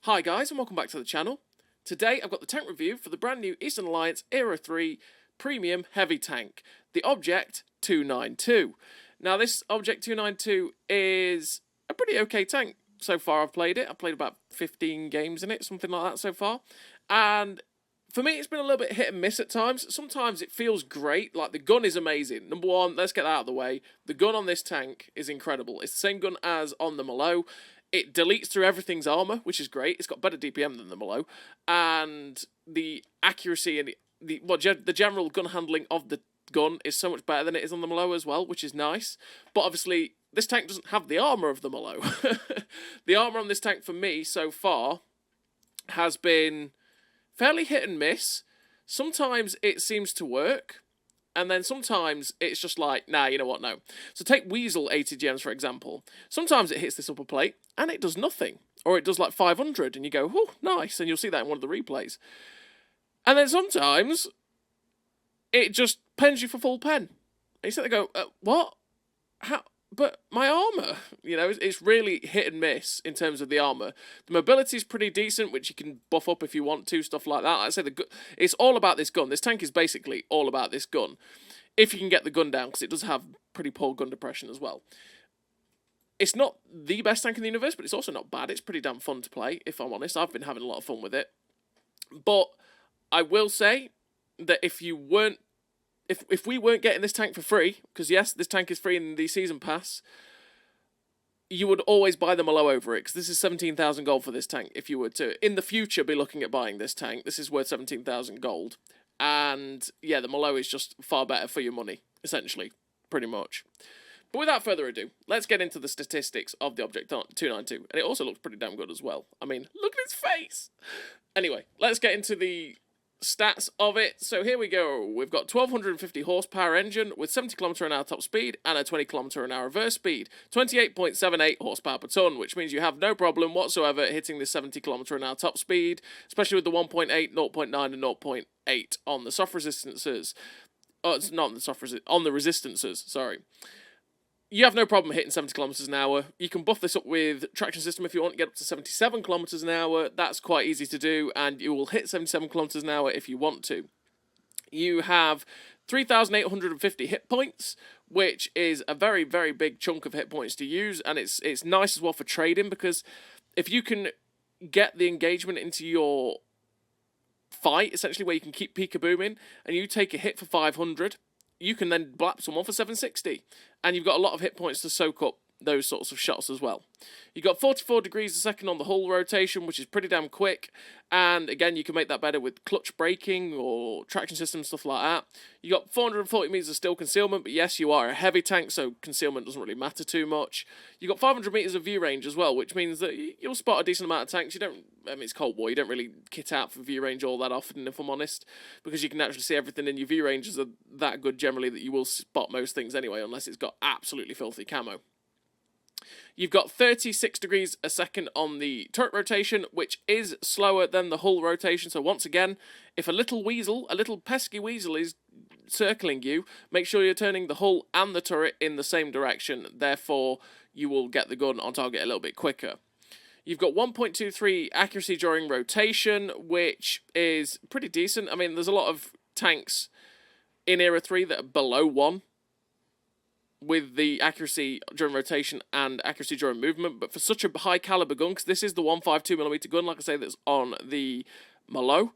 Hi guys and welcome back to the channel. Today I've got the tank review for the brand new Eastern Alliance Era 3 Premium Heavy Tank, the Object 292. Now this Object 292 is a pretty okay tank so far. I've played it. I've played about 15 games in it, something like that so far. And for me it's been a little bit hit and miss at times. Sometimes it feels great, like the gun is amazing. Number one, let's get that out of the way. The gun on this tank is incredible. It's the same gun as on the Malo. It deletes through everything's armour, which is great. It's got better DPM than the Malo. And the accuracy and the general gun handling of the gun is so much better than it is on the Malo as well, which is nice. But obviously, this tank doesn't have the armour of the Malo. The armour on this tank for me so far has been fairly hit and miss. Sometimes it seems to work. And then sometimes it's just like, nah, you know what, no. So take Weasel 80 gems, for example. Sometimes it hits this upper plate, and it does nothing. Or it does like 500, and you go, oh, nice. And you'll see that in one of the replays. And then sometimes it just pens you for full pen. And you sit there and go, what? How? But my armour, you know, it's really hit and miss in terms of the armour. The mobility is pretty decent, which you can buff up if you want to, stuff like that. I'd say it's all about this gun. This tank is basically all about this gun. If you can get the gun down, because it does have pretty poor gun depression as well. It's not the best tank in the universe, but it's also not bad. It's pretty damn fun to play, if I'm honest. I've been having a lot of fun with it. But I will say that if we weren't getting this tank for free, because yes, this tank is free in the season pass, you would always buy the Malo over it, because this is 17,000 gold for this tank. If you were to, in the future, be looking at buying this tank, this is worth 17,000 gold. And yeah, the Malo is just far better for your money, essentially, pretty much. But without further ado, let's get into the statistics of the Object 292. And it also looks pretty damn good as well. I mean, look at his face! Anyway, let's get into the stats of it. So here we go. We've got 1250 horsepower engine with 70 km/h top speed and a 20 km/h reverse speed. 28.78 horsepower per ton, which means you have no problem whatsoever hitting the 70 km/h top speed, especially with the 1.8, 0.9 and 0.8 on the soft resistances. Oh, it's not on the soft on the resistances, sorry. You have no problem hitting 70 kilometers an hour. You can buff this up with traction system if you want to get up to 77 kilometers an hour. That's quite easy to do, and you will hit 77 kilometers an hour if you want to. You have 3,850 hit points, which is a very, very big chunk of hit points to use, and it's nice as well for trading, because if you can get the engagement into your fight, essentially where you can keep peekabooming, and you take a hit for 500, you can then blap someone for 760. And you've got a lot of hit points to soak up those sorts of shots as well. You've got 44 degrees a second on the hull rotation, which is pretty damn quick. And again, you can make that better with clutch braking or traction system, stuff like that. You've got 440 meters of steel concealment, but yes, you are a heavy tank, so concealment doesn't really matter too much. You've got 500 meters of view range as well, which means that you'll spot a decent amount of tanks. I mean, it's Cold War, you don't really kit out for view range all that often, if I'm honest, because you can actually see everything, and your view ranges are that good generally that you will spot most things anyway, unless it's got absolutely filthy camo. You've got 36 degrees a second on the turret rotation, which is slower than the hull rotation. So once again, if a little pesky weasel is circling you, make sure you're turning the hull and the turret in the same direction. Therefore, you will get the gun on target a little bit quicker. You've got 1.23 accuracy during rotation, which is pretty decent. I mean, there's a lot of tanks in Era 3 that are below 1. With the accuracy during rotation and accuracy during movement, but for such a high caliber gun, because this is the 152mm gun, like I say, that's on the Malo,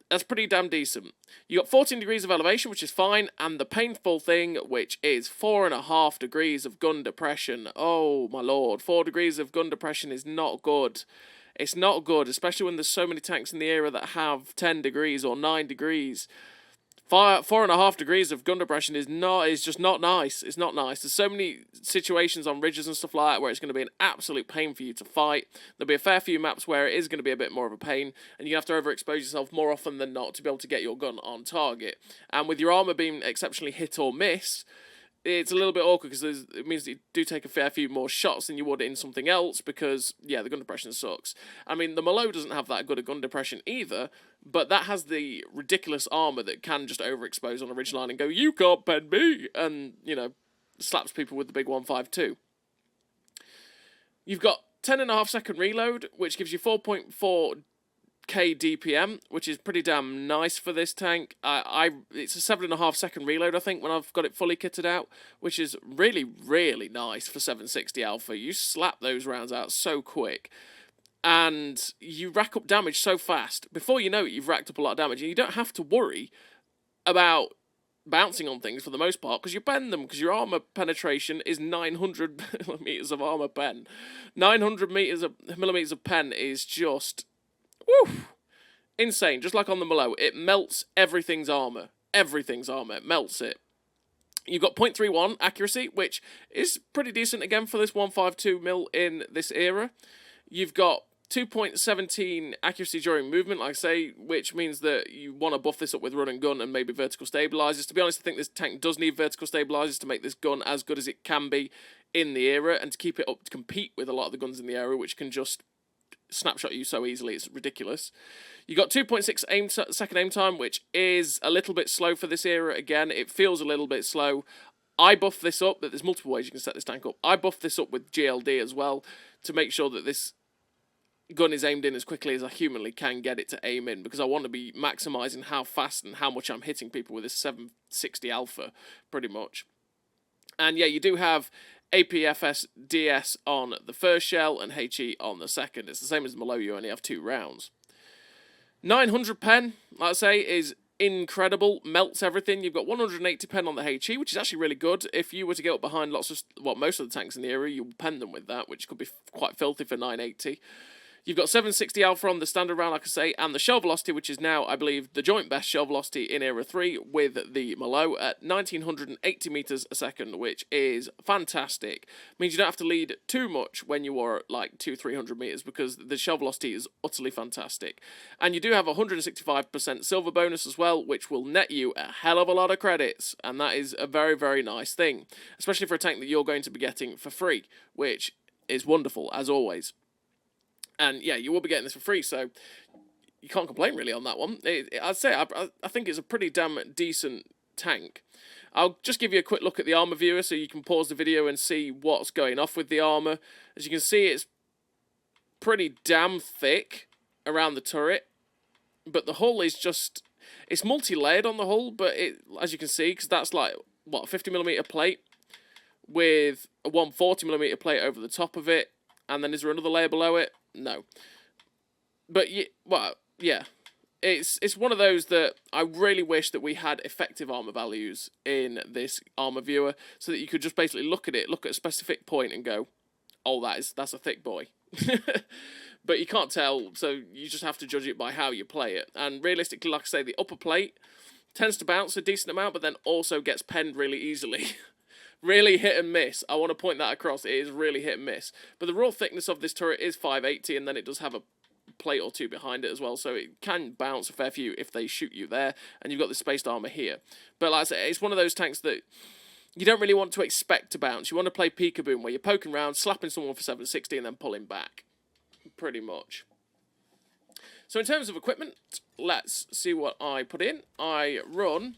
that's pretty damn decent. You got 14 degrees of elevation, which is fine, and the painful thing, which is 4.5 degrees of gun depression. Oh my lord, 4 degrees of gun depression is not good. It's not good, especially when there's so many tanks in the era that have 10 degrees or 9 degrees. 4.5 degrees of gun depression is just not nice. It's not nice. There's so many situations on ridges and stuff like that where it's going to be an absolute pain for you to fight. There'll be a fair few maps where it is going to be a bit more of a pain, and you have to overexpose yourself more often than not to be able to get your gun on target. And with your armor being exceptionally hit or miss, it's a little bit awkward, because it means that you do take a fair few more shots than you would in something else, because, yeah, the gun depression sucks. I mean, the Malo doesn't have that good a gun depression either, but that has the ridiculous armour that can just overexpose on a ridgeline and go, you can't pen me, and, you know, slaps people with the big 152. You've got 10.5-second reload, which gives you 4.4k DPM, which is pretty damn nice for this tank. It's a 7.5-second reload, I think, when I've got it fully kitted out, which is really, really nice for 760 alpha. You slap those rounds out so quick, and you rack up damage so fast. Before you know it, you've racked up a lot of damage, and you don't have to worry about bouncing on things for the most part, because you bend them, because your armor penetration is 900 millimeters of armor pen. 900 millimeters of pen is just, woo, insane. Just like on the Malo, it melts everything's armor. Everything's armor, it melts it. You've got 0.31 accuracy, which is pretty decent again for this 152 mil in this era. You've got 2.17 accuracy during movement, like I say, which means that you want to buff this up with run and gun and maybe vertical stabilizers. To be honest, I think this tank does need vertical stabilizers to make this gun as good as it can be in the era, and to keep it up to compete with a lot of the guns in the era, which can just snapshot you so easily, it's ridiculous. You got 2.6 second aim time, which is a little bit slow for this era. Again, it feels a little bit slow. I buff this up, that there's multiple ways you can set this tank up. I buff this up with GLD as well to make sure that this gun is aimed in as quickly as I humanly can get it to aim in, because I want to be maximising how fast and how much I'm hitting people with this 760 alpha, pretty much. And yeah, you do have APFS DS on the first shell and HE on the second. It's the same as the Malo, you only have 2 rounds. 900 pen, like I say, is incredible, melts everything. You've got 180 pen on the HE, which is actually really good. If you were to get up behind most of the tanks in the area, you'll pen them with that, which could be quite filthy for 980. You've got 760 alpha on the standard round, like I say, and the shell velocity, which is now, I believe, the joint best shell velocity in Era 3 with the Malo at 1980 meters a second, which is fantastic. Means you don't have to lead too much when you are at like 200-300 meters, because the shell velocity is utterly fantastic. And you do have a 165% silver bonus as well, which will net you a hell of a lot of credits, and that is a very, very nice thing, especially for a tank that you're going to be getting for free, which is wonderful, as always. And yeah, you will be getting this for free, so you can't complain really on that one. I'd say I think it's a pretty damn decent tank. I'll just give you a quick look at the armor viewer so you can pause the video and see what's going off with the armor. As you can see, it's pretty damn thick around the turret, but the hull is just, it's multi-layered on the hull, but as you can see, because that's like, what, a 50mm plate with a 140mm plate over the top of it, and then is there another layer below it? No. But, yeah. It's one of those that I really wish that we had effective armor values in this armor viewer, so that you could just basically look at it, look at a specific point and go, oh, that's a thick boy. But you can't tell, so you just have to judge it by how you play it. And realistically, like I say, the upper plate tends to bounce a decent amount, but then also gets penned really easily. Really hit and miss. I want to point that across. It is really hit and miss. But the raw thickness of this turret is 580, and then it does have a plate or two behind it as well, so it can bounce a fair few if they shoot you there, and you've got the spaced armor here. But like I say, it's one of those tanks that you don't really want to expect to bounce. You want to play peekaboo, where you're poking around, slapping someone for 760, and then pulling back. Pretty much. So in terms of equipment, let's see what I put in. I run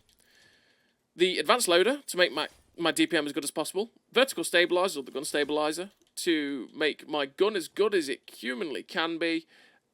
the advanced loader to make my DPM as good as possible, vertical stabilizer, or the gun stabilizer, to make my gun as good as it humanly can be,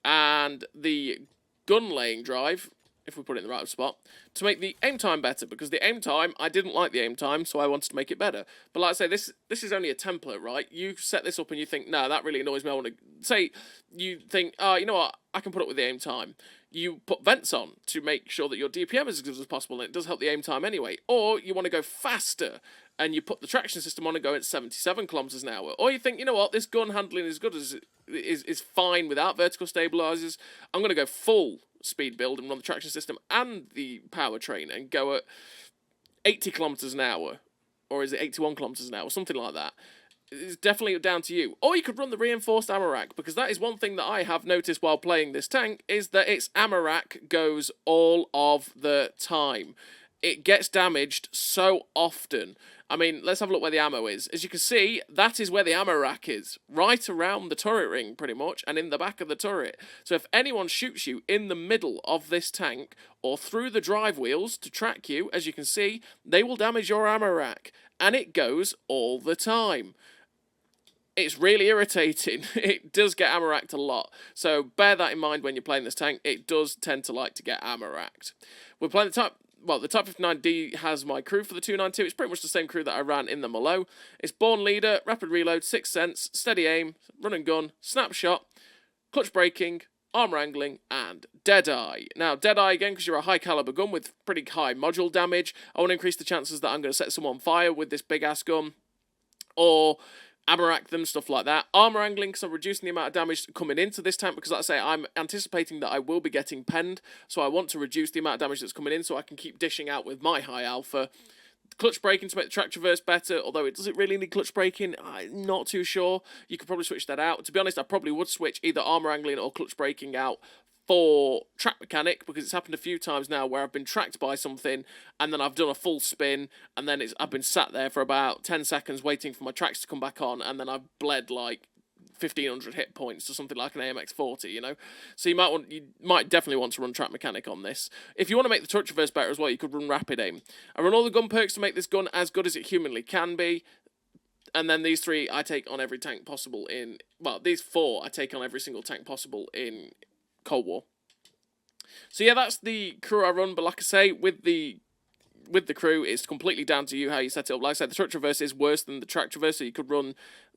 and the gun laying drive, if we put it in the right spot, to make the aim time better, because the aim time, I didn't like the aim time, so I wanted to make it better. But like I say, this is only a template, right? You set this up and you think, no, that really annoys me, I want to, say, you think, oh, you know what, I can put up with the aim time. You put vents on to make sure that your DPM is as good as possible, and it does help the aim time anyway. Or you want to go faster, and you put the traction system on and go at 77 kilometers an hour. Or you think, you know what, this gun handling is good as is fine without vertical stabilizers. I'm going to go full speed build and run the traction system and the powertrain and go at 80 kilometers an hour, or is it 81 kilometers an hour, something like that. It's definitely down to you. Or you could run the reinforced ammo rack, because that is one thing that I have noticed while playing this tank, is that its ammo rack goes all of the time. It gets damaged so often. I mean, let's have a look where the ammo is. As you can see, that is where the ammo rack is. Right around the turret ring, pretty much, and in the back of the turret. So if anyone shoots you in the middle of this tank, or through the drive wheels to track you, as you can see, they will damage your ammo rack. And it goes all the time. it's really irritating. It does get ammo racked a lot. So bear that in mind when you're playing this tank. It does tend to like to get ammo racked. We're playing the Type... Well, the Type 59D has my crew for the 292. It's pretty much the same crew that I ran in the Malo. It's Born Leader, Rapid Reload, Sixth Sense, Steady Aim, Run and Gun, Snapshot, Clutch Braking, Armor Angling, and Deadeye. Now, Deadeye, again, because you're a high-caliber gun with pretty high module damage, I want to increase the chances that I'm going to set someone on fire with this big-ass gun, or ammo rack them, stuff like that. Armor Angling, because I'm reducing the amount of damage coming into this tank, because like I say, I'm anticipating that I will be getting penned, so I want to reduce the amount of damage that's coming in so I can keep dishing out with my high alpha. Clutch braking to make the track traverse better, although does it really need clutch braking? I'm not too sure. You could probably switch that out. To be honest, I probably would switch either armor angling or clutch braking out for track mechanic, because it's happened a few times now where I've been tracked by something and then I've done a full spin and then I've been sat there for about 10 seconds waiting for my tracks to come back on, and then I've bled like 1,500 hit points to something like an AMX-40, you know? So you might definitely want to run track mechanic on this. If you want to make the touch reverse better as well, you could run rapid aim. I run all the gun perks to make this gun as good as it humanly can be. And then these 3 I take on every tank possible in... Well, these 4 I take on every single tank possible in Cold War. So yeah, that's the crew I run, but like I say, with the crew, it's completely down to you how you set it up. Like I said, the touch reverse is worse than the track traverse, so you could run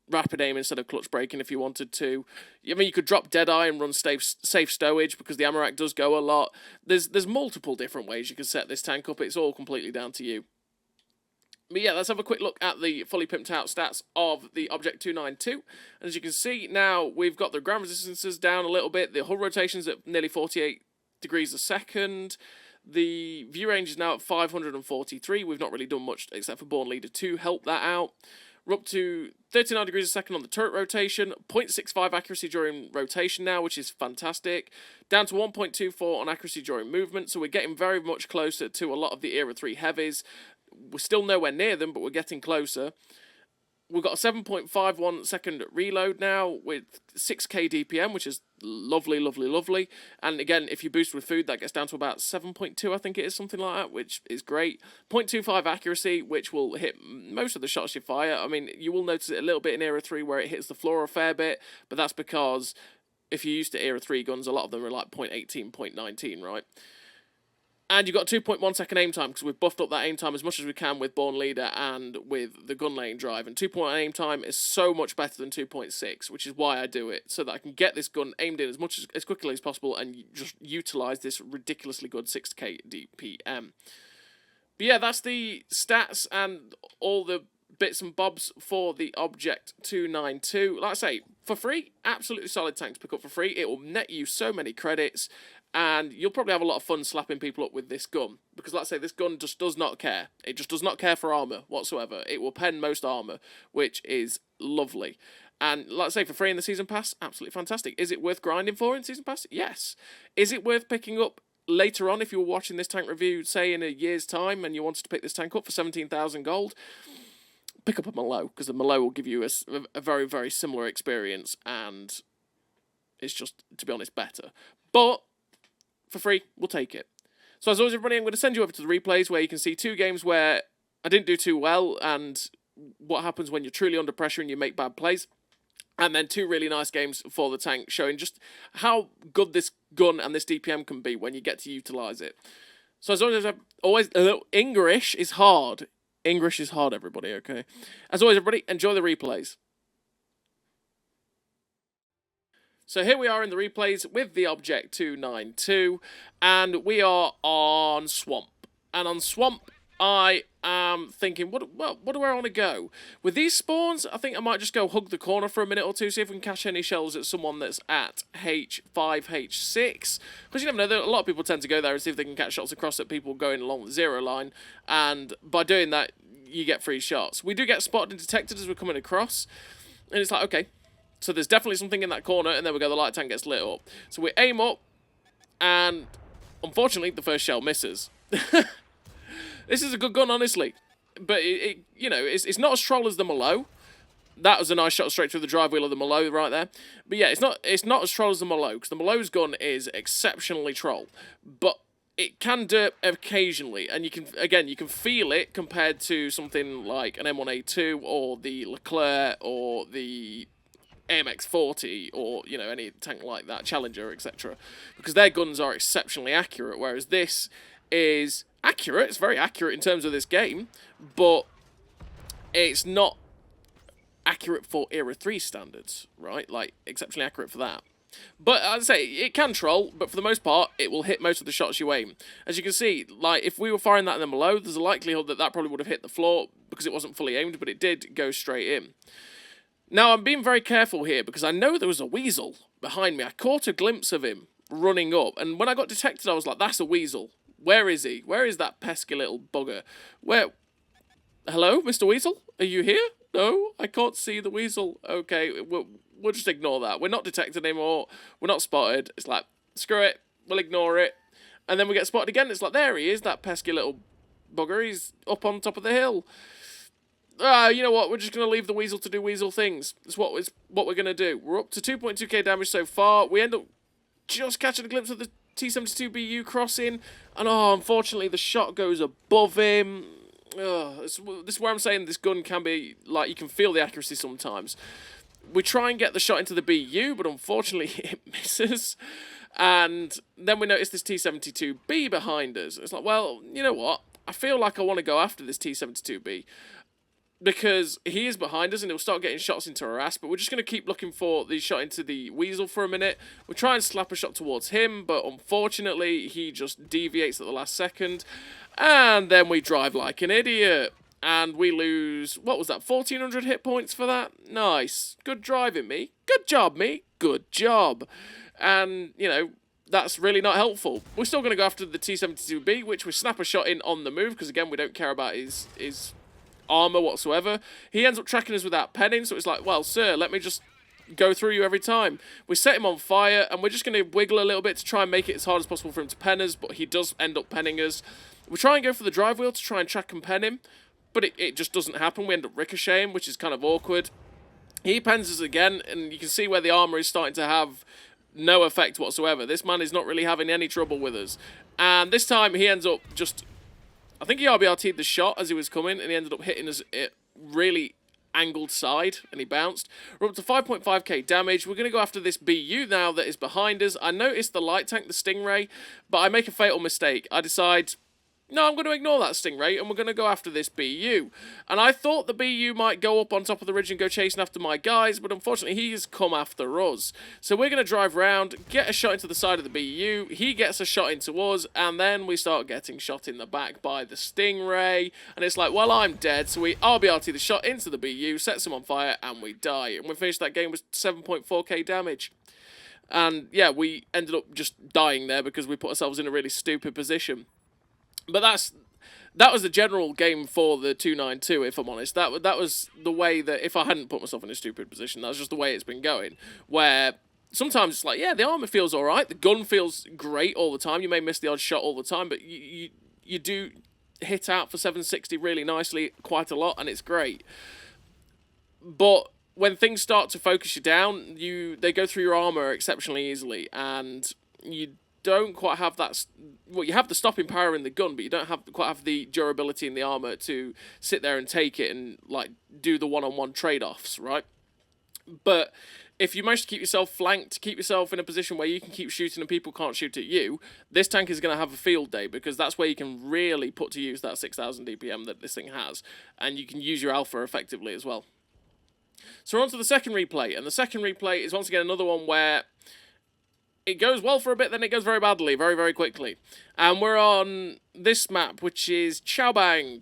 rapid aim instead of clutch braking if you wanted to. I mean, you could drop Deadeye and run safe stowage, because the ammo rack does go a lot. There's multiple different ways you can set this tank up. It's all completely down to you. But yeah, let's have a quick look at the fully pimped out stats of the Object 292. As you can see, now we've got the ground resistances down a little bit. The hull rotation's at nearly 48 degrees a second. The view range is now at 543. We've not really done much except for Born Leader to help that out. We're up to 39 degrees a second on the turret rotation, 0.65 accuracy during rotation now, which is fantastic. Down to 1.24 on accuracy during movement, so we're getting very much closer to a lot of the Era 3 heavies. We're still nowhere near them, but we're getting closer. We've got a 7.51 second reload now with 6k DPM, which is lovely, lovely, lovely. And again, if you boost with food, that gets down to about 7.2, I think it is, something like that, which is great. 0.25 accuracy, which will hit most of the shots you fire. I mean, you will notice it a little bit in Era 3 where it hits the floor a fair bit, but that's because if you're used to Era 3 guns, a lot of them are like 0.18, 0.19, right? And you've got 2.1 second aim time, because we've buffed up that aim time as much as we can with Born Leader and with the gun lane drive. And 2.1 aim time is so much better than 2.6, which is why I do it, so that I can get this gun aimed in as quickly as possible and just utilise this ridiculously good 6k DPM. But yeah, that's the stats and all the bits and bobs for the Object 292. Like I say, for free, absolutely solid tank to pick up for free. It will net you so many credits, and you'll probably have a lot of fun slapping people up with this gun. Because, like I say, this gun just does not care. It just does not care for armour whatsoever. It will pen most armour, which is lovely. And, like I say, for free in the Season Pass, absolutely fantastic. Is it worth grinding for in Season Pass? Yes. Is it worth picking up later on if you were watching this tank review, say, in a year's time, and you wanted to pick this tank up for 17,000 gold? Pick up a Malo, because the Malo will give you a very, very similar experience, and it's just, to be honest, better. But for free, we'll take it. So as always, everybody, I'm going to send you over to the replays where you can see 2 games where I didn't do too well and what happens when you're truly under pressure and you make bad plays. And then 2 really nice games for the tank showing just how good this gun and this DPM can be when you get to utilise it. So as always, English is hard. English is hard, everybody, okay? As always, everybody, enjoy the replays. So here we are in the replays with the Object 292, and we are on Swamp. And on Swamp, I am thinking, what do I want to go? With these spawns, I think I might just go hug the corner for a minute or two, see if we can catch any shells at someone that's at H5, H6. Because you never know, a lot of people tend to go there and see if they can catch shots across at people going along the 0 line, and by doing that, you get free shots. We do get spotted and detected as we're coming across, and it's like, okay, so there's definitely something in that corner, and then we go, the light tank gets lit up. So we aim up, and unfortunately, the first shell misses. This is a good gun, honestly. But, you know, it's not as troll as the Malo. That was a nice shot straight through the drive wheel of the Malo right there. But yeah, it's not as troll as the Malo, because the Malo's gun is exceptionally troll. But it can derp occasionally, and you can feel it compared to something like an M1A2 or the Leclerc or the AMX-40 or, you know, any tank like that, Challenger, etc. Because their guns are exceptionally accurate, whereas this is accurate. It's very accurate in terms of this game, but it's not accurate for Era 3 standards, right? Like, exceptionally accurate for that. But as I say, it can troll, but for the most part, it will hit most of the shots you aim. As you can see, like, if we were firing that in the below, there's a likelihood that that probably would have hit the floor because it wasn't fully aimed, but it did go straight in. Now, I'm being very careful here because I know there was a weasel behind me. I caught a glimpse of him running up, and when I got detected, I was like, that's a weasel. Where is he? Where is that pesky little bugger? Where? Hello, Mr. Weasel? Are you here? No, I can't see the weasel. Okay, we'll just ignore that. We're not detected anymore. We're not spotted. It's like, screw it. We'll ignore it. And then we get spotted again. It's like, there he is, that pesky little bugger. He's up on top of the hill. You know what? We're just going to leave the weasel to do weasel things. It's what we're going to do. We're up to 2.2k damage so far. We end up just catching a glimpse of the T-72BU crossing. And, unfortunately, the shot goes above him. This is where I'm saying this gun can be, like, you can feel the accuracy sometimes. We try and get the shot into the BU, but unfortunately it misses. And then we notice this T-72B behind us. It's like, well, you know what? I feel like I want to go after this T-72B. Because he is behind us and he'll start getting shots into our ass, but we're just going to keep looking for the shot into the weasel for a minute. We'll try and slap a shot towards him, but unfortunately he just deviates at the last second. And then we drive like an idiot. And we lose, what was that, 1,400 hit points for that? Nice. Good driving, me. Good job, me. Good job. And, you know, that's really not helpful. We're still going to go after the T-72B, which we snap a shot in on the move, because again, we don't care about his armor whatsoever. He ends up tracking us without penning, so it's like, well, sir, let me just go through you every time. We set him on fire, and we're just going to wiggle a little bit to try and make it as hard as possible for him to pen us, but he does end up penning us. We try and go for the drive wheel to try and track and pen him, but it just doesn't happen. We end up ricocheting, which is kind of awkward. He pens us again, and you can see where the armor is starting to have no effect whatsoever. This man is not really having any trouble with us. And this time, he ends up just, I think he RBRT'd the shot as he was coming, and he ended up hitting us at really angled side, and he bounced. We're up to 5.5k damage. We're going to go after this BU now that is behind us. I noticed the light tank, the Stingray, but I make a fatal mistake. I decide, no, I'm going to ignore that Stingray, and we're going to go after this BU. And I thought the BU might go up on top of the ridge and go chasing after my guys, but unfortunately he has come after us. So we're going to drive around, get a shot into the side of the BU, he gets a shot into us, and then we start getting shot in the back by the Stingray. And it's like, well, I'm dead, so we RBRT the shot into the BU, sets him on fire, and we die. And we finished that game with 7.4k damage. And yeah, we ended up just dying there because we put ourselves in a really stupid position. But that was the general game for the 292, if I'm honest. That was the way that, if I hadn't put myself in a stupid position, that's just the way it's been going. Where sometimes it's like, yeah, the armor feels alright, the gun feels great all the time. You may miss the odd shot all the time, but you do hit out for 760 really nicely quite a lot, and it's great. But when things start to focus you down, they go through your armor exceptionally easily, and you don't quite have that. Well, you have the stopping power in the gun, but you don't quite have the durability in the armor to sit there and take it and like do the one-on-one trade-offs, right? But if you manage to keep yourself flanked, keep yourself in a position where you can keep shooting and people can't shoot at you, this tank is going to have a field day, because that's where you can really put to use that 6,000 DPM that this thing has, and you can use your alpha effectively as well. So we're on to the second replay, and the second replay is once again another one where it goes well for a bit, then it goes very badly, very, very quickly. And we're on this map, which is Chow Bang.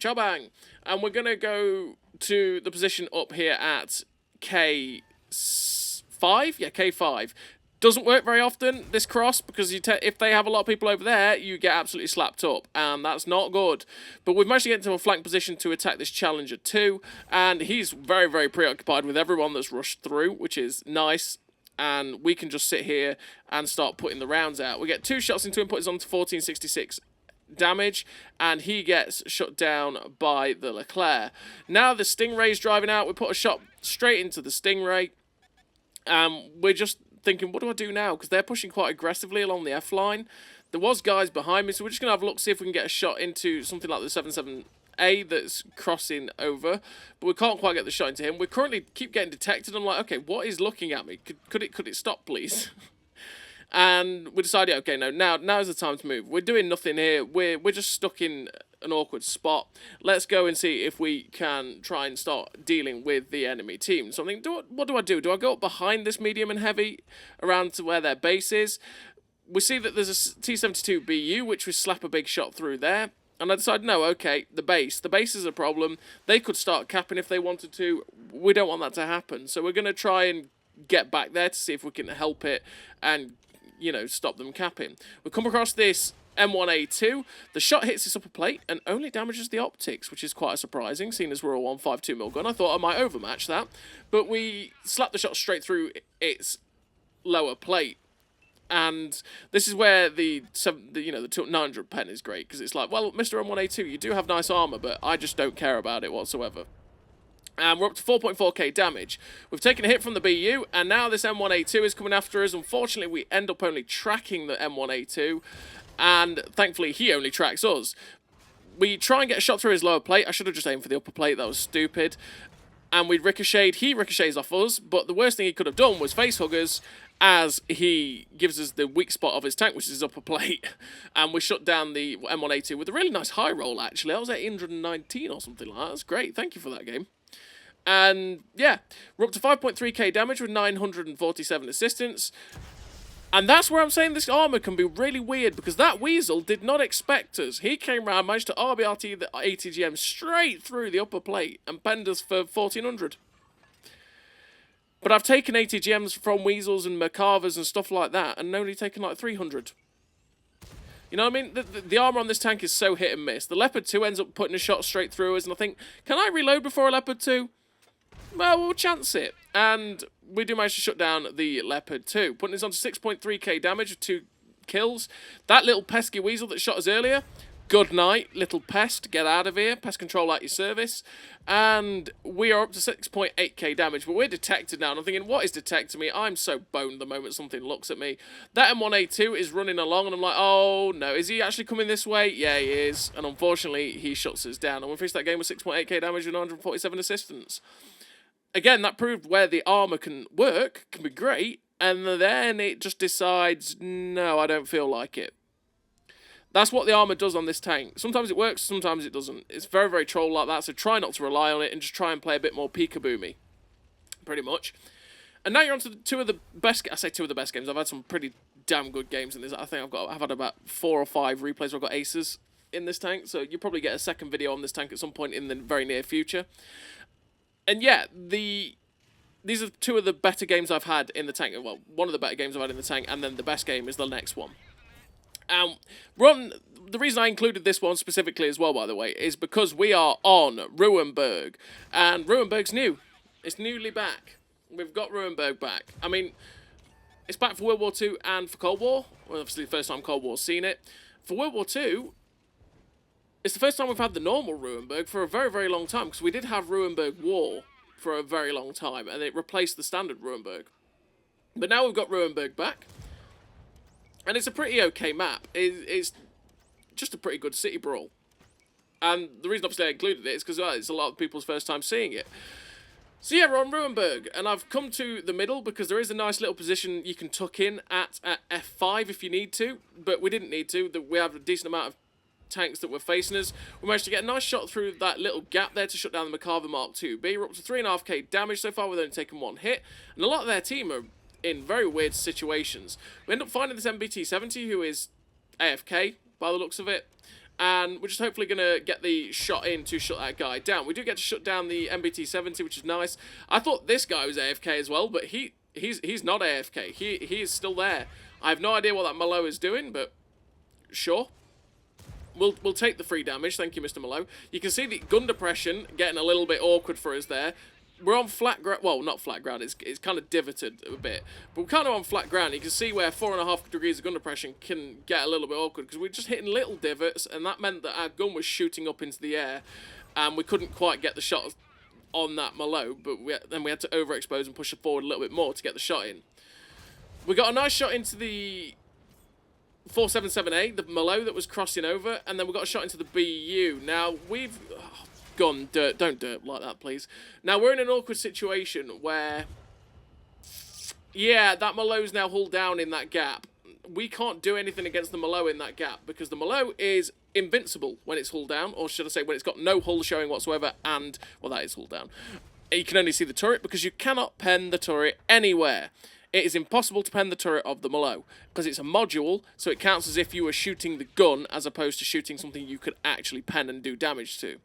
And we're going to go to the position up here at K5? Yeah, K5. Doesn't work very often, this cross, because if they have a lot of people over there, you get absolutely slapped up, and that's not good. But we've managed to get into a flank position to attack this Challenger too, and he's very, very preoccupied with everyone that's rushed through, which is nice. And we can just sit here and start putting the rounds out. We get 2 shots into him, put us on to 1466 damage, and he gets shut down by the Leclerc. Now the Stingray's driving out. We put a shot straight into the Stingray. We're just thinking, what do I do now? Because they're pushing quite aggressively along the F line. There was guys behind me, so we're just going to have a look, see if we can get a shot into something like the A that's crossing over, but we can't quite get the shot into him. We currently keep getting detected. I'm like, okay, what is looking at me? Could it stop, please? And we decided, okay, no, now is the time to move. We're doing nothing here. We're just stuck in an awkward spot. Let's go and see if we can try and start dealing with the enemy team. So I'm thinking, what do I do? Do I go up behind this medium and heavy around to where their base is? We see that there's a T-72 BU, which we slap a big shot through there. And I decided, no, okay, the base is a problem. They could start capping if they wanted to. We don't want that to happen. So we're going to try and get back there to see if we can help it and, you know, stop them capping. We come across this M1A2. The shot hits this upper plate and only damages the optics, which is quite surprising, seeing as we're a 152mm gun. I thought I might overmatch that. But we slapped the shot straight through its lower plate. And this is where the 900 pen is great, because it's like, well, Mr. M1A2, you do have nice armor, but I just don't care about it whatsoever. And we're up to 4.4k damage. We've taken a hit from the BU, and now this M1A2 is coming after us. Unfortunately, we end up only tracking the M1A2, and thankfully, he only tracks us. We try and get a shot through his lower plate. I should have just aimed for the upper plate. That was stupid. And we ricocheted. He ricochets off us, but the worst thing he could have done was facehuggers, as he gives us the weak spot of his tank, which is his upper plate. And we shut down the M1A2 with a really nice high roll, actually. That was 819 or something like that. That's great. Thank you for that game. And, yeah, we're up to 5.3k damage with 947 assistance. And that's where I'm saying this armor can be really weird, because that weasel did not expect us. He came round, managed to RBRT the ATGM straight through the upper plate and penned us for 1400. But I've taken ATGMs from weasels and Merkavas and stuff like that, and only taken like 300. You know what I mean? The armor on this tank is so hit and miss. The Leopard 2 ends up putting a shot straight through us, and I think, can I reload before a Leopard 2? Well, we'll chance it. And we do manage to shut down the Leopard 2, putting us on to 6.3k damage with 2 kills. That little pesky weasel that shot us earlier, good night, little pest, get out of here, pest control at your service. And we are up to 6.8k damage, but we're detected now, and I'm thinking, what is detecting me? I'm so boned the moment something looks at me. That M1A2 is running along, and I'm like, oh no, is he actually coming this way? Yeah, he is, and unfortunately, he shuts us down, and we finished that game with 6.8k damage and 147 assistance. Again, that proved where the armor can work, can be great, and then it just decides, no, I don't feel like it. That's what the armor does on this tank. Sometimes it works, sometimes it doesn't. It's very, very troll like that, so try not to rely on it and just try and play a bit more peekaboo-me. Pretty much. And now you're on to two of the best... I say two of the best games. I've had some pretty damn good games in this. I think I've had about 4 or 5 replays where I've got aces in this tank, so you'll probably get a second video on this tank at some point in the very near future. And yeah, these are two of the better games I've had in the tank. Well, one of the better games I've had in the tank, and then the best game is the next one. The reason I included this one specifically as well, by the way, is because we are on Ruinberg. And Ruinberg's new. It's newly back. We've got Ruinberg back. I mean, it's back for World War II and for Cold War. Well, obviously the first time Cold War's seen it. For World War II, it's the first time we've had the normal Ruinberg for a very, very long time. Because we did have Ruinberg War for a very long time. And it replaced the standard Ruinberg. But now we've got Ruinberg back. And it's a pretty okay map. It's just a pretty good city brawl. And the reason obviously I included it is because it's a lot of people's first time seeing it. So yeah, we're on Ruinberg, and I've come to the middle because there is a nice little position you can tuck in at F5 if you need to, but we didn't need to. We have a decent amount of tanks that were facing us. We managed to get a nice shot through that little gap there to shut down the Merkava Mark IIB. We're up to 3.5k damage so far. We've only taken 1 hit, and a lot of their team are in very weird situations. We end up finding this MBT-70 who is AFK by the looks of it, and we're just hopefully going to get the shot in to shut that guy down. We do get to shut down the MBT-70, which is nice. I thought this guy was AFK as well, but he's not AFK. He is still there. I have no idea what that Malo is doing, but sure. We'll take the free damage. Thank you, Mr. Malo. You can see the gun depression getting a little bit awkward for us there. We're on flat ground. Well, not flat ground. It's kind of divoted a bit. But we're kind of on flat ground. You can see where 4.5 degrees of gun depression can get a little bit awkward because we're just hitting little divots, and that meant that our gun was shooting up into the air, and we couldn't quite get the shot on that Malo. But then we had to overexpose and push it forward a little bit more to get the shot in. We got a nice shot into the 477A, the Malo that was crossing over, and then we got a shot into the BU. Now, gun. Don't derp like that, please. Now, we're in an awkward situation where... Yeah, that Malot's now hulled down in that gap. We can't do anything against the Malot in that gap, because the Malot is invincible when it's hulled down, or should I say when it's got no hull showing whatsoever, and, well, that is hulled down. You can only see the turret, because you cannot pen the turret anywhere. It is impossible to pen the turret of the Malot, because it's a module, so it counts as if you were shooting the gun, as opposed to shooting something you could actually pen and do damage to.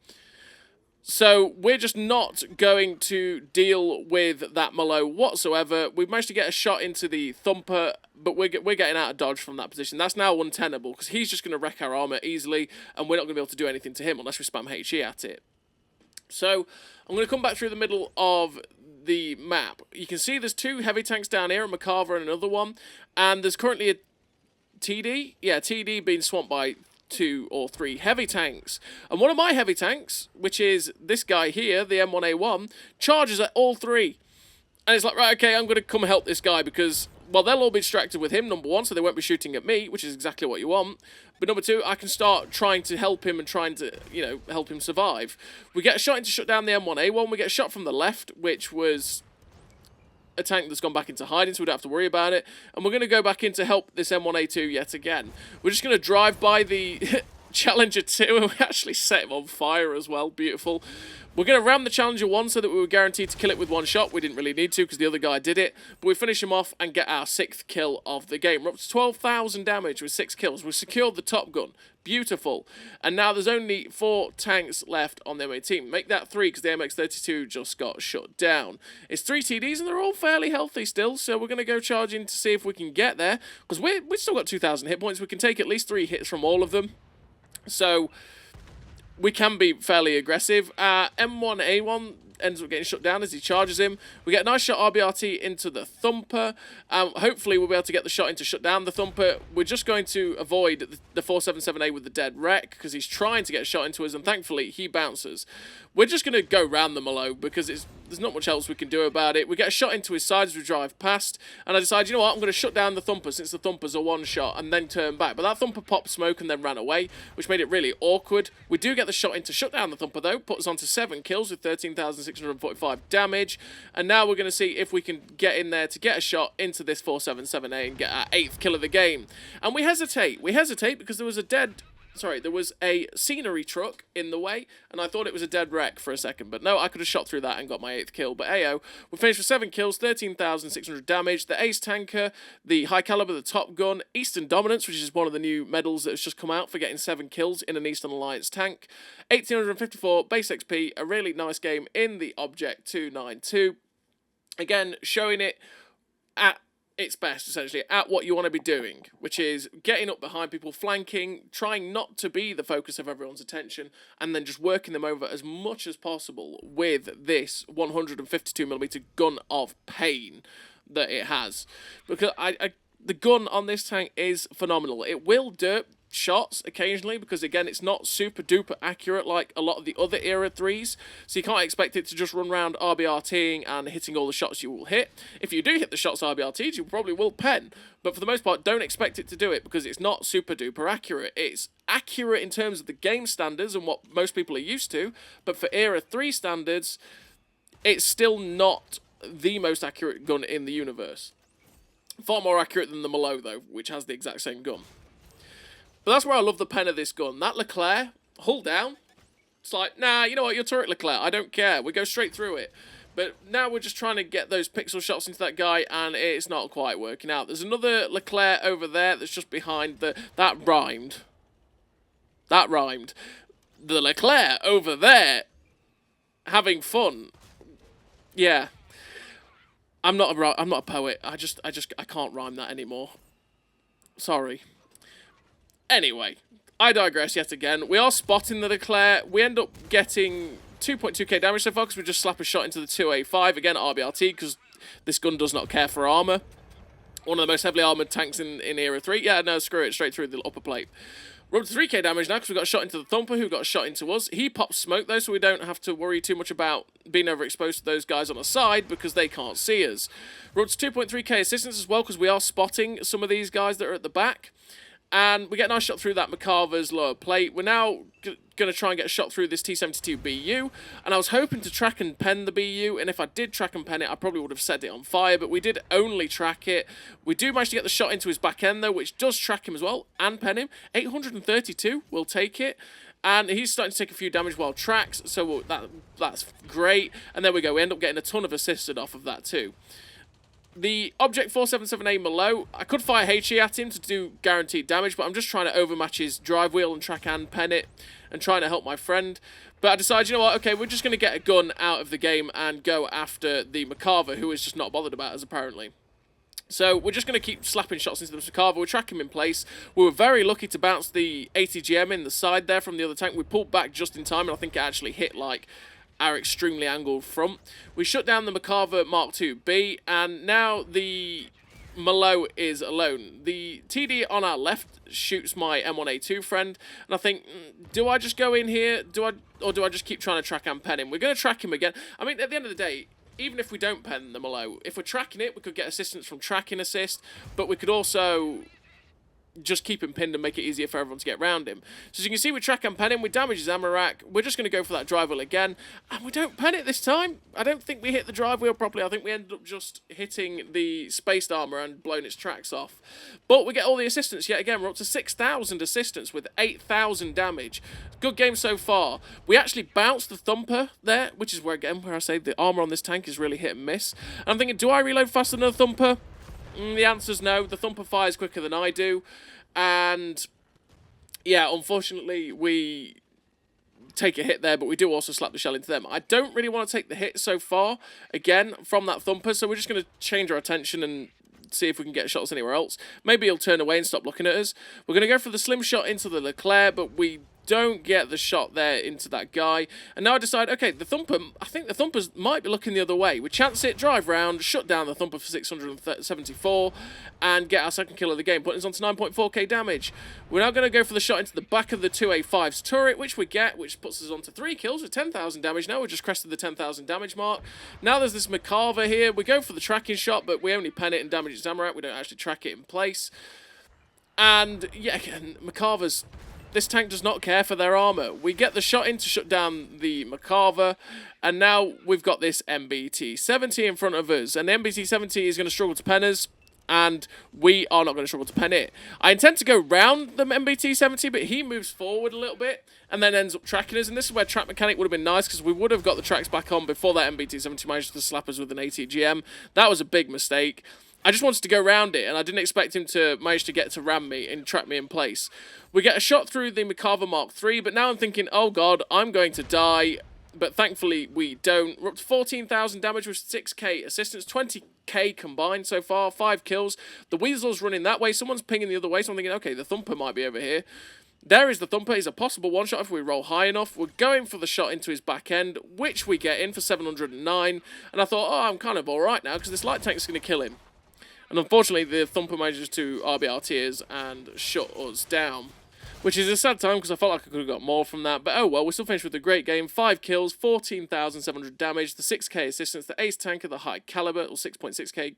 So we're just not going to deal with that Malot whatsoever. We've managed to get a shot into the Thumper, but we're getting out of dodge from that position. That's now untenable, because he's just going to wreck our armor easily, and we're not going to be able to do anything to him unless we spam HE at it. So I'm going to come back through the middle of the map. You can see there's 2 heavy tanks down here, a Macarver and another one, and there's currently a TD? Yeah, TD being swamped by 2 or 3 heavy tanks. And one of my heavy tanks, which is this guy here, the M1A1, charges at all 3. And it's like, right, okay, I'm going to come help this guy because, well, they'll all be distracted with him, number 1, so they won't be shooting at me, which is exactly what you want. But number 2, I can start trying to help him and trying to, you know, help him survive. We get a shot in to shut down the M1A1. We get a shot from the left, which was a tank that's gone back into hiding, so we don't have to worry about it. And we're going to go back in to help this M1A2 yet again. We're just going to drive by the Challenger 2, and we actually set him on fire as well. Beautiful. We're going to ram the Challenger 1 so that we were guaranteed to kill it with 1 shot. We didn't really need to because the other guy did it. But we finish him off and get our 6th kill of the game. We're up to 12,000 damage with 6 kills. We've secured the top gun. Beautiful. And now there's only 4 tanks left on the MA team. Make that 3 because the MX-32 just got shut down. It's 3 TDs and they're all fairly healthy still. So we're going to go charging to see if we can get there. Because we've still got 2,000 hit points. We can take at least 3 hits from all of them. So we can be fairly aggressive. M1A1 ends up getting shut down as he charges him. We get a nice shot RBRT into the Thumper. Hopefully we'll be able to get the shot in to shut down the Thumper. We're just going to avoid the 477A with the dead wreck because he's trying to get a shot into us, and thankfully he bounces. We're just going to go round the Malot because there's not much else we can do about it. We get a shot into his side as we drive past, and I decide, you know what, I'm going to shut down the Thumper since the Thumper's a 1 shot, and then turn back. But that Thumper popped smoke and then ran away, which made it really awkward. We do get the shot in to shut down the Thumper though, put us on to 7 kills with 13,645 damage, and now we're going to see if we can get in there to get a shot into this 477A and get our 8th kill of the game. And we hesitate because there was a scenery truck in the way, and I thought it was a dead wreck for a second, but no, I could have shot through that and got my 8th kill. But ayo, we finished with 7 kills, 13,600 damage, the Ace Tanker, the High Caliber, the Top Gun, Eastern Dominance, which is one of the new medals that has just come out for getting 7 kills in an Eastern Alliance tank, 1,854 base XP, a really nice game in the Object 292. Again, showing it at its best, essentially, at what you want to be doing, which is getting up behind people, flanking, trying not to be the focus of everyone's attention, and then just working them over as much as possible with this 152mm gun of pain that it has. Because the gun on this tank is phenomenal. It will derp shots occasionally because, again, it's not super duper accurate like a lot of the other era 3s, so you can't expect it to just run around RBRTing and hitting all the shots you will hit. If you do hit the shots RBRT'd, you probably will pen, but for the most part don't expect it to do it because it's not super duper accurate. It's accurate in terms of the game standards and what most people are used to, but for era 3 standards it's still not the most accurate gun in the universe. Far more accurate than the Malot though, which has the exact same gun. But that's where I love the pen of this gun. That Leclerc, hull down. It's like, nah, you know what, you're turret Leclerc, I don't care. We go straight through it. But now we're just trying to get those pixel shots into that guy, and it's not quite working out. There's another Leclerc over there that's just behind the... That rhymed. That rhymed. The Leclerc over there having fun. Yeah. I'm not a poet. I can't rhyme that anymore. Sorry. Anyway, I digress yet again. We are spotting the Leclerc. We end up getting 2.2k damage so far because we just slap a shot into the 2A5. Again, RBRT, because this gun does not care for armor. One of the most heavily armored tanks in Era 3. Yeah, no, screw it. Straight through the upper plate. We're up to 3k damage now because we got a shot into the Thumper who got a shot into us. He pops smoke though, so we don't have to worry too much about being overexposed to those guys on the side because they can't see us. We're up to 2.3k assistance as well because we are spotting some of these guys that are at the back. And we get a nice shot through that Macarver's lower plate. We're now going to try and get a shot through this T-72 BU, and I was hoping to track and pen the BU, and if I did track and pen it, I probably would have set it on fire, but we did only track it. We do manage to get the shot into his back end, though, which does track him as well, and pen him. 832, we'll take it. And he's starting to take a few damage while tracks, so that's great. And there we go, we end up getting a ton of assisted off of that too. The Object 477A Malo, I could fire HE at him to do guaranteed damage, but I'm just trying to overmatch his drive wheel and track and pen it, and trying to help my friend. But I decided, you know what, okay, we're just going to get a gun out of the game and go after the Macarva, who is just not bothered about us, apparently. So we're just going to keep slapping shots into the Macarva. We'll track him in place. We were very lucky to bounce the ATGM in the side there from the other tank. We pulled back just in time, and I think it actually hit, like, our extremely angled front. We shut down the Macarva Mark II-B, and now the Malo is alone. The TD on our left shoots my M1A2 friend, and I think, do I just go in here? Or do I just keep trying to track and pen him? We're going to track him again. I mean, at the end of the day, even if we don't pen the Malo, if we're tracking it, we could get assistance from tracking assist, but we could also just keep him pinned and make it easier for everyone to get around him. So as you can see, we track and pen him, we damage his ammo rack, we're just going to go for that drive wheel again, and we don't pen it this time. I don't think we hit the drive wheel properly. I think we ended up just hitting the spaced armor and blowing its tracks off. But we get all the assistance yet again. We're up to 6,000 assistance with 8,000 damage. Good game so far. We actually bounced the Thumper there, which is where, again, where I say the armor on this tank is really hit and miss. And I'm thinking, do I reload faster than the Thumper? The answer's no. The Thumper fires quicker than I do. And, yeah, unfortunately, we take a hit there, but we do also slap the shell into them. I don't really want to take the hit so far, again, from that Thumper, so we're just going to change our attention and see if we can get shots anywhere else. Maybe he'll turn away and stop looking at us. We're going to go for the slim shot into the Leclerc, but we don't get the shot there into that guy. And now I decide, okay, the Thumper, I think the Thumpers might be looking the other way. We chance it, drive round, shut down the Thumper for 674, and get our second kill of the game, putting us on to 9.4k damage. We're now going to go for the shot into the back of the 2A5's turret, which we get, which puts us on to 3 kills with 10,000 damage. Now we've just crested the 10,000 damage mark. Now there's this Macarva here. We go for the tracking shot, but we only pen it and damage its ammo rack. We don't actually track it in place. And, yeah, again, Macarva's... This tank does not care for their armor. We get the shot in to shut down the Macarva, and now we've got this MBT-70 in front of us. And the MBT-70 is going to struggle to pen us, and we are not going to struggle to pen it. I intend to go round the MBT-70, but he moves forward a little bit, and then ends up tracking us. And this is where track mechanic would have been nice, because we would have got the tracks back on before that MBT-70 managed to slap us with an ATGM. That was a big mistake. I just wanted to go round it, and I didn't expect him to manage to get to ram me and trap me in place. We get a shot through the Macarva Mark III, but now I'm thinking, oh god, I'm going to die. But thankfully, we don't. We're up to 14,000 damage with 6k assistance, 20k combined so far, 5 kills. The Weasel's running that way, someone's pinging the other way, so I'm thinking, okay, the Thumper might be over here. There is the Thumper. He's a possible one-shot if we roll high enough. We're going for the shot into his back end, which we get in for 709. And I thought, oh, I'm kind of alright now, because this light tank is going to kill him. And unfortunately, the Thumper manages to RB our tears and shut us down. Which is a sad time, because I felt like I could have got more from that. But oh well, we're still finished with a great game. 5 kills, 14,700 damage, the 6k assistance, the ace tanker, the high caliber, or 6.6k.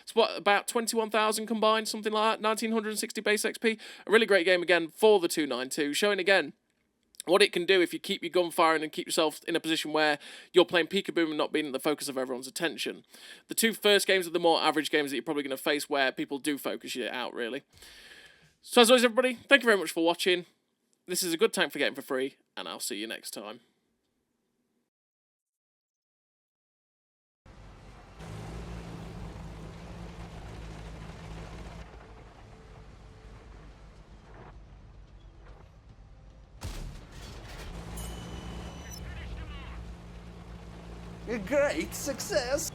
It's what, about 21,000 combined, something like that, 1,960 base XP. A really great game again for the 292, showing again what it can do if you keep your gun firing and keep yourself in a position where you're playing peekaboo and not being the focus of everyone's attention. The 2 first games are the more average games that you're probably going to face where people do focus you out, really. So as always, everybody, thank you very much for watching. This is a good tank for getting for free, and I'll see you next time. A great success!